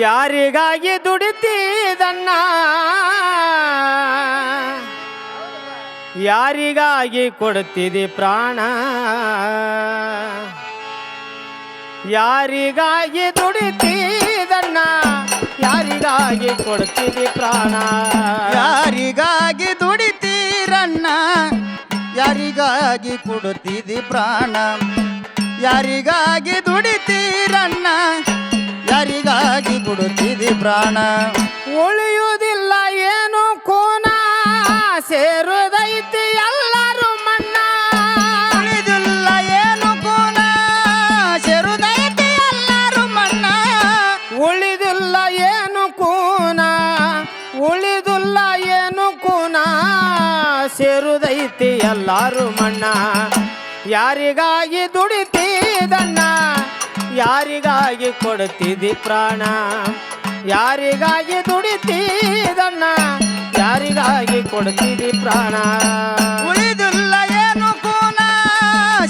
ಯಾರಿಗಾಗಿ ದುಡಿತೀದನ್ನ ಯಾರಿಗಾಗಿ ಕೊಡ್ತಿದಿ ಪ್ರಾಣ ಯಾರಿಗಾಗಿ ದುಡಿತೀದನ್ನ ಯಾರಿಗಾಗಿ ಕೊಡ್ತಿದಿ ಪ್ರಾಣ ಯಾರಿಗಾಗಿ ದುಡಿತೀರಣ್ಣ ಯಾರಿಗಾಗಿ ಕೊಡುತ್ತಿದಿ ಪ್ರಾಣ ಯಾರಿಗಾಗಿ ದುಡಿತೀರಣ್ಣ ಯಾರಿಗಾಗಿ ಕೊಡುತ್ತಿದಿ ಪ್ರಾಣ ಉಳಿಯುವುದಿಲ್ಲ ಏನು ಕೋನ ಸೇರುದೈತಿ ಎಲ್ಲರೂ ಮಣ್ಣ ಉಳಿದಿಲ್ಲ ಏನು ಕೋನ ಸೇರುದೈತಿ ಎಲ್ಲರೂ ಮಣ್ಣ ಉಳಿದಿಲ್ಲ ಏನು ಕೂನ ಉಳಿದಿಲ್ಲ ಏನು ಕೂನ ಸೇರುದೈತಿ ಎಲ್ಲರೂ ಮಣ್ಣ ಯಾರಿಗಾಗಿ ದುಡಿತೀದನ್ನ ಯಾರಿಗಾಗಿ ಕೊಡ್ತಿದಿ ಪ್ರಾಣ ಯಾರಿಗಾಗಿ ದುಡಿತೀದನ್ನ ಯಾರಿಗಾಗಿ ಕೊಡ್ತಿದಿ ಪ್ರಾಣ ಉಳಿದಿಲ್ಲ ಏನು ಕೂನ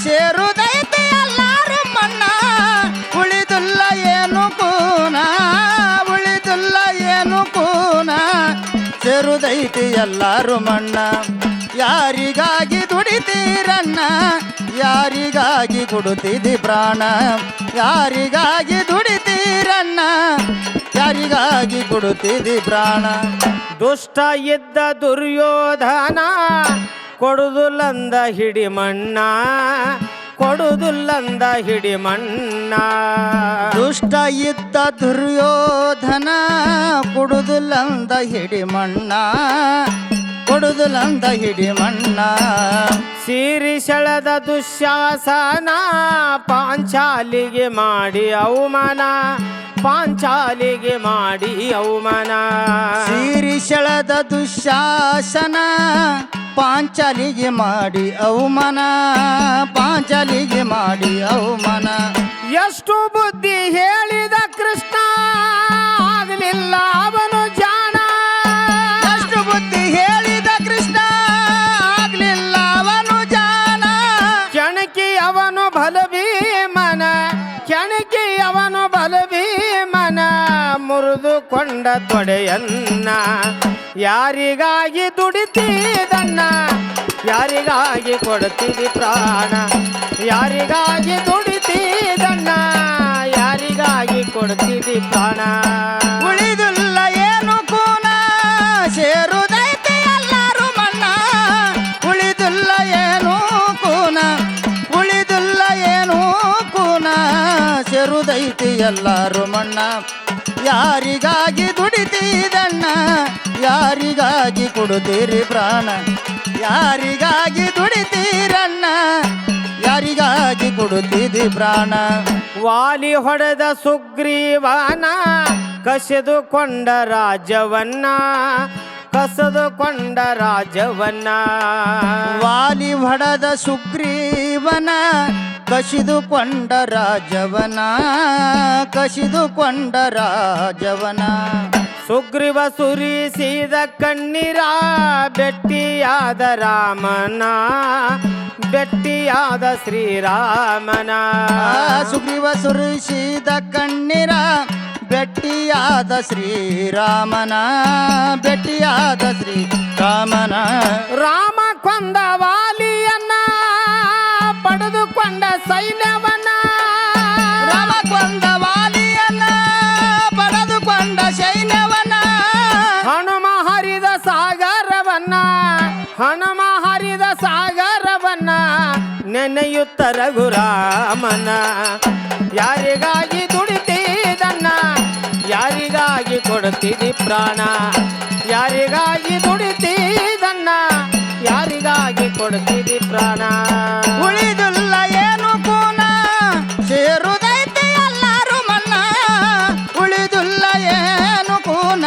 ಸೇರುದೈತಿ ಎಲ್ಲರೂ ಮಣ್ಣ ಉಳಿದಿಲ್ಲ ಏನು ಕೂನ ಉಳಿದಿಲ್ಲ ಏನು ಕೂನ ಸೇರುದೈತಿ ಎಲ್ಲರೂ ಮಣ್ಣ ಯಾರಿಗಾಗಿ ದುಡಿತೀರಣ್ಣ ಯಾರಿಗಾಗಿ ಕೊಡುತ್ತಿದಿ ಪ್ರಾಣ ಯಾರಿಗಾಗಿ ದುಡಿತೀರಣ್ಣ ಯಾರಿಗಾಗಿ ಕೊಡುತ್ತಿದಿ ಪ್ರಾಣ ದುಷ್ಟ ಇದ್ದ ದುರ್ಯೋಧನ ಕೊಡುದುಲ್ಲಂದ ಹಿಡಿ ಮಣ್ಣ ಕೊಡುದುಲ್ಲಂದ ಹಿಡಿ ಮಣ್ಣ ದುಷ್ಟ ಇದ್ದ ದುರ್ಯೋಧನ ಕೊಡುದುಲ್ಲಂದ ಹಿಡಿ ಮಣ್ಣ ಕೊಡುದುಲ್ಲಂದ ಹಿಡಿ ಮಣ್ಣ ಸೀರಿ ಸೆಳೆದ ದುಶ್ಯಾಸನ ಪಾಂಚಾಲಿಗೆ ಮಾಡಿ ಅವಮಾನ ಪಾಂಚಾಲಿಗೆ ಮಾಡಿ ಅವಮಾನ ಸೀರಿ ಸೆಳೆದ ದುಶ್ಯಾಸನ ಪಾಂಚಾಲಿಗೆ ಮಾಡಿ ಅವಮಾನ ಪಾಂಚಾಲಿಗೆ ಮಾಡಿ ಅವಮಾನ ಎಷ್ಟು ಬುದ್ಧಿ ಹೇಳಿದ ಕೃಷ್ಣ ಆಗಲಿಲ್ಲ ಅವನು ಜಾಣ ಎಷ್ಟು ಬುದ್ಧಿ ಹೇಳಿದ ಕೃಷ್ಣ ಆಗ್ಲಿಲ್ಲ ಅವನು ಜಾಣ ಕೆಣಕಿ ಅವನು ಬಲಭೀಮನ ಕೆಣಕಿ ಅವನು ಬಲಭೀಮನ ಮುರಿದುಕೊಂಡ ತೊಡೆಯನ್ನ ಯಾರಿಗಾಗಿ ದುಡಿತೀದನ್ನ ಯಾರಿಗಾಗಿ ಕೊಡ್ತಿದಿ ಪ್ರಾಣ ಯಾರಿಗಾಗಿ ದುಡಿತೀದನ್ನ ಯಾರಿಗಾಗಿ ಕೊಡ್ತಿದಿ ಪ್ರಾಣ ಉಳಿದಿಲ್ಲ ಏನು ಕೂನ ಸೇರುದೈತಿ ಎಲ್ಲರೂ ಮಣ್ಣ ಉಳಿದಿಲ್ಲ ಏನು ಕೂನ ಉಳಿದಿಲ್ಲ ಏನು ಕೂನ ಸೇರುದೈತಿ ಎಲ್ಲರೂ ಮಣ್ಣ ಯಾರಿಗಾಗಿ ದುಡಿತೀದಣ್ಣ ಯಾರಿಗಾಗಿ ಕೊಡುತ್ತೀರಿ ಪ್ರಾಣ ಯಾರಿಗಾಗಿ ದುಡಿತೀರಣ್ಣ ಯಾರಿಗಾಗಿ ಕೊಡುತ್ತಿದಿ ಪ್ರಾಣ ವಾಲಿ ಹೊಡೆದ ಸುಗ್ರೀವನ ಕಸಿದುಕೊಂಡ ರಾಜವನ್ನ ಕಸಿದುಕೊಂಡ ರಾಜವನ್ನ ವಾಲಿ ಹೊಡೆದ ಸುಗ್ರೀವನ ಕಸಿದುಕೊಂಡ ರಾಜವನ ಕಸಿದುಕೊಂಡ ರಾಜವನ ಸುಗ್ರೀವ ಸುರಿಸಿದ ಕಣ್ಣೀರ ಬೆಟ್ಟಿಯಾದ ರಾಮನ ಬೆಟ್ಟಿಯಾದ ಶ್ರೀರಾಮನ ಸುಗ್ರೀವ ಸುರಿಸಿದ ಕಣ್ಣೀರ ಬೆಟ್ಟಿಯಾದ ಶ್ರೀರಾಮನ ಬೆಟ್ಟಿಯಾದ ಶ್ರೀರಾಮನ ರಾಮ ಕೊಂದ ವಾಲಿಯನ್ನ ಪಡೆದುಕೊಂಡ ಸೈನ್ಯವನ್ನ ರಾಮ ಕೊಂದ ವಾಲಿಯನ್ನ ಪಡೆದುಕೊಂಡ ಸೈನ್ಯವನ್ನ ಹನುಮ ಹರಿದ ಸಾಗರವನ್ನ ಹನುಮ ಹರಿದ ಸಾಗರವನ್ನ ನೆನೆಯುತ್ತ ರಘುರಾಮನ ಯಾರಿಗಾಗಿ ದುಡಿತೀದನ್ನ ಯಾರಿಗಾಗಿ ಕೊಡ್ತಿದಿ ಪ್ರಾಣ ಯಾರಿಗಾಗಿ ದುಡಿತೀದನ್ನ ಯಾರಿಗಾಗಿ ಕೊಡ್ತಿದಿ ಪ್ರಾಣ ಉಳಿದಿಲ್ಲ ಏನು ಕೂನ ಸೇರುದೈತಿ ಎಲ್ಲರೂ ಮಣ್ಣ ಉಳಿದಿಲ್ಲ ಏನು ಕೂನ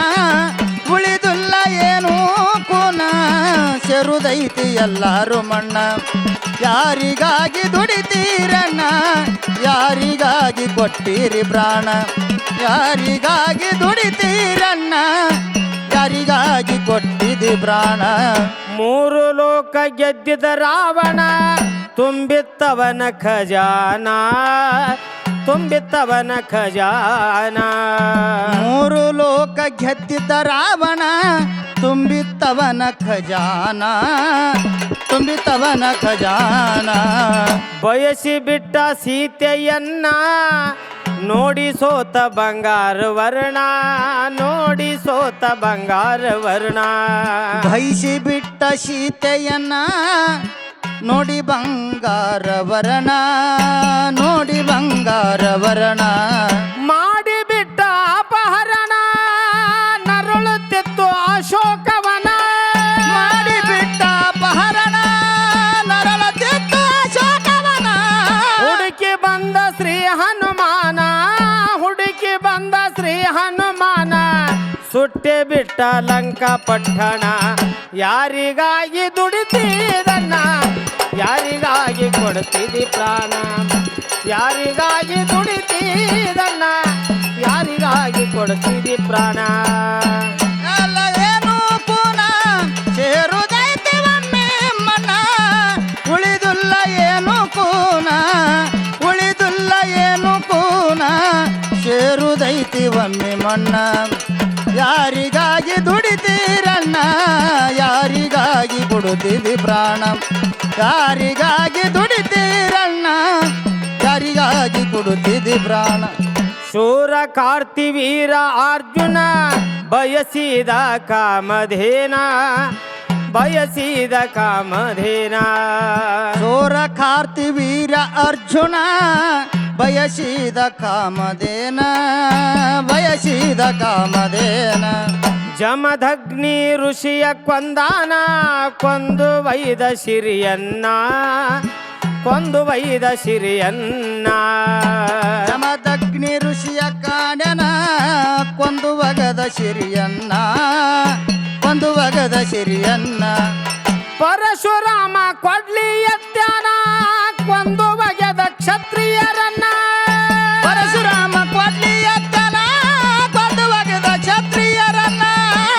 ಉಳಿದಿಲ್ಲ ಏನು ಕೂನ ಸೇರುದೈತಿ ಎಲ್ಲರೂ ಮಣ್ಣ ಯಾರಿಗಾಗಿ ದುಡಿತೀರಣ್ಣ ಯಾರಿಗಾಗಿ ಕೊಟ್ಟಿರಿ ಪ್ರಾಣ ಯಾರಿಗಾಗಿ ದುಡಿತೀರಣ್ಣ ಯಾರಿಗಾಗಿ ಕೊಟ್ಟಿದಿ ಪ್ರಾಣ ಮೂರು ಲೋಕ ಗೆದ್ದಿದ ರಾವಣ ತುಂಬಿತ್ತವನ ಖಜಾನ ತುಂಬಿತ್ತವನ ಖಜಾನ. ಮೂರು ಲೋಕ ಗೆದ್ದಿದ್ದ ರಾವಣ ತುಂಬಿತ್ತವನ ಖಜಾನ, ತುಂಬಿತ್ತವನ ಖಜಾನ. ಬಯಸಿ ಬಿಟ್ಟ ಸೀತೆಯನ್ನ ನೋಡಿ ಸೋತ ಬಂಗಾರ ವರ್ಣ, ನೋಡಿ ಸೋತ ಬಂಗಾರ ವರ್ಣ. ಬಯಸಿ ಬಿಟ್ಟ ಸೀತೆಯನ್ನ ನೋಡಿ ಬಂಗಾರ ವರ್ಣ, ನೋಡಿ ಬಂಗಾರ ವರ್ಣ. ಮಾಡಿಬಿಟ್ಟ ಅಪಹರಣ ನರಳುತ್ತಿತ್ತು ಅಶೋಕವನ. ಮಾಡಿಬಿಟ್ಟ ಅಪಹರಣ ನರಳುತ್ತಿತ್ತು ಅಶೋಕವನ. ಹುಡುಕಿ ಬಂದ ಶ್ರೀ ಹನುಮಾನ, ಹುಡುಕಿ ಬಂದ ಶ್ರೀ ಹನುಮಾನ. ಸುಟ್ಟೆ ಬಿಟ್ಟ ಲಂಕಾ ಪಟ್ಟಣ. ಯಾರಿಗಾಗಿ ದುಡಿತೀರನ್ನ, ಯಾರಿಗಾಗಿ ಕೊಡ್ತಿದಿ ಪ್ರಾಣ. ಯಾರಿಗಾಗಿ ದುಡಿತೀರನ್ನ, ಯಾರಿಗಾಗಿ ಕೊಡ್ತಿದಿ ಪ್ರಾಣ. ಎಲ್ಲ ಏನು ಪುನ ಸೇರುದೈತಿ ಒಮ್ಮೆ ಮನ, ಉಳಿದುಲ್ಲ ಏನು ಕೂನ, ಉಳಿದುಲ್ಲ ಏನು ಕೂನ, ಸೇರುದೈತಿ ಒಮ್ಮೆ ಮಣ್ಣ. ಯಾರಿಗಾಗಿ ದುಡಿತೀರಣ್ಣ, ಯಾರಿಗಾಗಿ ಕೊಡುತ್ತೀವಿ ಪ್ರಾಣ. ಯಾರಿಗಾಗಿ ದುಡಿತೀರಣ್ಣ, ಯಾರಿಗಾಗಿ ಕೊಡುತ್ತೀವಿ ಪ್ರಾಣ. ಶೂರ ಕಾರ್ತಿ ವೀರ ಅರ್ಜುನ ಬಯಸಿದ ಕಾಮಧೇನ, ಬಯಸಿದ ಕಾಮಧೇನ. ಶೂರ ಕಾರ್ತಿ ವೀರ ಅರ್ಜುನ ಬಯಸಿದ ಕಾಮಧೇನ, ಬಯಸಿದ ಕಾಮಧೇನ. ಜಮದಗ್ನಿ ಋಷಿಯ ಕೊಂದಾನ, ಕೊಂದು ವೈದ ಸಿರಿಯನ್ನ, ಕೊಂದು ವೈದ ಸಿರಿಯನ್ನ. ಜಮದಗ್ನಿ ಋಷಿಯ ಕಾಡನ ಕೊಂದು ಒಗದ ಸಿರಿಯನ್ನ, ಕೊಂದು ಒಗದ ಸಿರಿಯನ್ನ. ಪರಶುರಾಮ ಕೊಡ್ಲಿ ಎತ್ಯಾನ, ಕೊಂದು ಬಗೆದ ಕ್ಷತ್ರಿಯರನ್ನ. ಪರಶುರಾಮ ಕೊಡ್ಲಿ ಎತ್ತನ ಕೊಂದು ಒಗದ ಕ್ಷತ್ರಿಯರನ್ನ.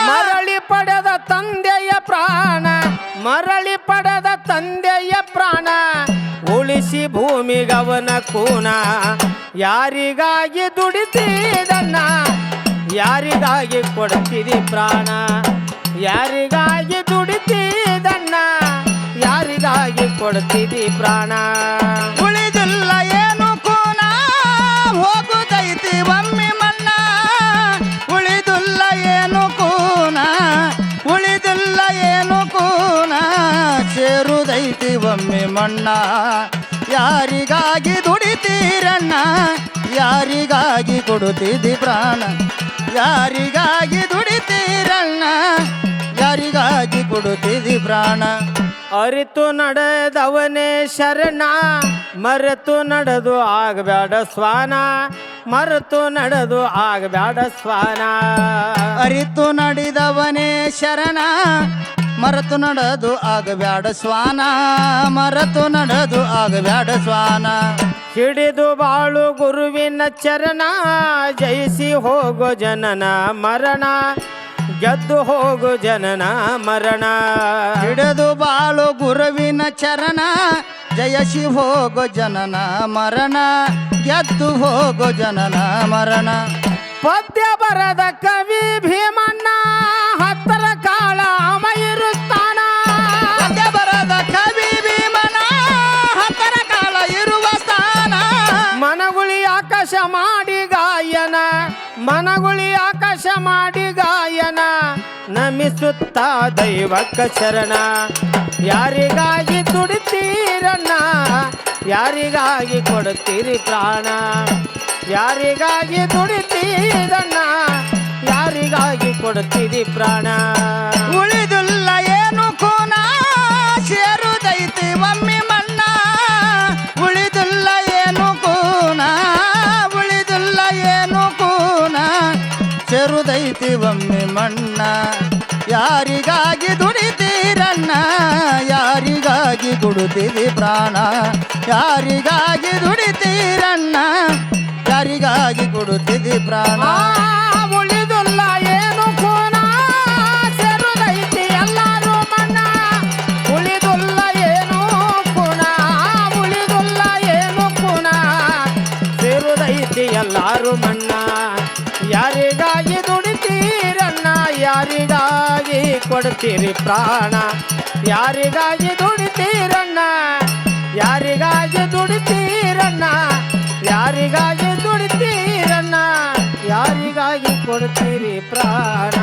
ಮರಳಿ ಪಡೆದ ತಂದೆಯ ಪ್ರಾಣ, ಮರಳಿ ಪಡೆದ ತಂದೆಯ ಪ್ರಾಣ. ಉಳಿಸಿ ಭೂಮಿಗವನ ಕೂನ. ಯಾರಿಗಾಗಿ ದುಡಿತೀದನ್ನ, ಯಾರಿಗಾಗಿ ಕೊಡ್ತಿದಿ ಪ್ರಾಣ. ಯಾರಿಗಾಗಿ ದುಡಿತೀದನ್ನ, ಯಾರಿಗಾಗಿ ಕೊಡ್ತಿದಿ ಪ್ರಾಣ. ಉಳಿದಿಲ್ಲ ಏನು ಕೂನ, ಹೋಗುದೈತಿ ಒಮ್ಮೆ ಮಣ್ಣ. ಉಳಿದಿಲ್ಲ ಏನು ಕೂನ, ಉಳಿದಿಲ್ಲ ಏನು ಕೂನ, ಸೇರುದೈತಿ ಒಮ್ಮೆ ಮಣ್ಣ. ಯಾರಿಗಾಗಿ ದುಡಿತೀರಣ್ಣ, ಯಾರಿಗಾಗಿ ಕೊಡುತ್ತಿದ್ದಿ ಪ್ರಾಣ. ಯಾರಿಗಾಗಿ ದುಡಿತೀರಣ್ಣ, ಯಾರಿಗಾಗಿ ಕೊಡುತ್ತಿದ್ದಿ ಪ್ರಾಣ. ಅರಿತು ನಡೆದವನೇ ಶರಣ, ಮರೆತು ನಡೆದು ಆಗಬೇಡ ಸ್ವಾನ, ಮರೆತು ನಡೆದು ಆಗಬೇಡ ಸ್ವಾನ. ಅರಿತು ನಡೆದವನೇ ಶರಣ, ಮರೆತು ನಡೆದು ಆಗಬ್ಯಾಡ ಸ್ವಾನ, ಮರೆತು ನಡೆದು ಆಗಬ್ಯಾಡ ಸ್ವಾನ. ಹಿಡಿದು ಬಾಳು ಗುರುವಿನ ಚರಣ, ಜಯಿಸಿ ಹೋಗೋ ಜನನ ಮರಣ, ಗೆದ್ದು ಹೋಗು ಜನನ ಮರಣ. ಹಿಡಿದು ಬಾಳು ಗುರುವಿನ ಚರಣ, ಜಯಸಿ ಹೋಗೋ ಜನನ ಮರಣ, ಗೆದ್ದು ಹೋಗೋ ಜನನ ಮರಣ. ಪದ್ಯ ಬರದ ಕವಿ ಭೀಮಣ್ಣ, ಹತ್ತರ ಕಾಳ ಅಮಯಿರುತ್ತಾನ. ಪದ್ಯ ಬರದ ಕವಿ ಭೀಮನ, ಹತ್ತರ ಕಾಲ ಇರುವ ಸ್ಥಾನ. ಮನಗುಳಿ ಆಕಾಶ ಮಾಡಿ ಗಾಯನ, ಮನಗುಳಿ ಆಕಾಶ ಮಾಡಿ ಗಾಯನ. ನಮಿಸುತ್ತ ದೈವಕ್ಕ ಶರಣ. ಯಾರಿಗಾಗಿ ದುಡಿತೀರಣ್ಣ, ಯಾರಿಗಾಗಿ ಕೊಡುತ್ತೀರಿ ಪ್ರಾಣ. ಯಾರಿಗಾಗಿ ದುಡಿತೀರಣ್ಣ, ಯಾರಿಗಾಗಿ ಕೊಡುತ್ತೀರಿ ಪ್ರಾಣ. ಉಳಿದುಲ್ಲ ಏನು ಕೂನ, ಸೇರುದೈತಿ ಒಮ್ಮೆ ಮಣ್ಣ. ಉಳಿದುಲ್ಲ ಏನು ಕೂನ, ಉಳಿದುಲ್ಲ ಏನು ಕೂನ, ಸೇರುದೈತಿ ಒಮ್ಮೆ ಮಣ್ಣ. ಯಾರಿಗಾಗಿ ದುಡಿತೀರಣ್ಣ, ಯಾರಿಗಾಗಿ ಕೊಡುತ್ತೀರಿ ಪ್ರಾಣ. ಯಾರಿಗಾಗಿ ದುಡಿತೀರಣ್ಣ, ಯಾರಿಗಾಗಿ ಕೊಡುತ್ತೀರಿ ಪ್ರಾಣ. ಉಳಿದುಲ್ಲ ಏನು ಕೂನ, ಸೇರುದೈತಿ ಎಲ್ಲರೂ ಮಣ್ಣ. ಉಳಿದುಲ್ಲ ಏನು ಕೂನ, ಉಳಿದುಲ್ಲ ಏನು ಕೂನ, ಸೇರುದ ಸೇರುದೈತಿ ಎಲ್ಲಾರು ಮಣ್ಣ ಯಾರಿಗಾಗಿ ದುಡಿತೀರಣ್ಣ ಯಾರಿಗಾಗಿ ಕೊಡ್ತೀರಿ ಪ್ರಾಣ ಯಾರಿಗಾಗಿ ದುಡಿತೀರಣ್ಣ ಯಾರಿಗಾಗಿ ದುಡಿತೀರಣ್ಣ ಯಾರಿಗಾಗಿ ದುಡಿತೀರಣ್ಣ ಯಾರಿಗಾಗಿ ಕೊಡ್ತೀರಿ ಪ್ರಾಣ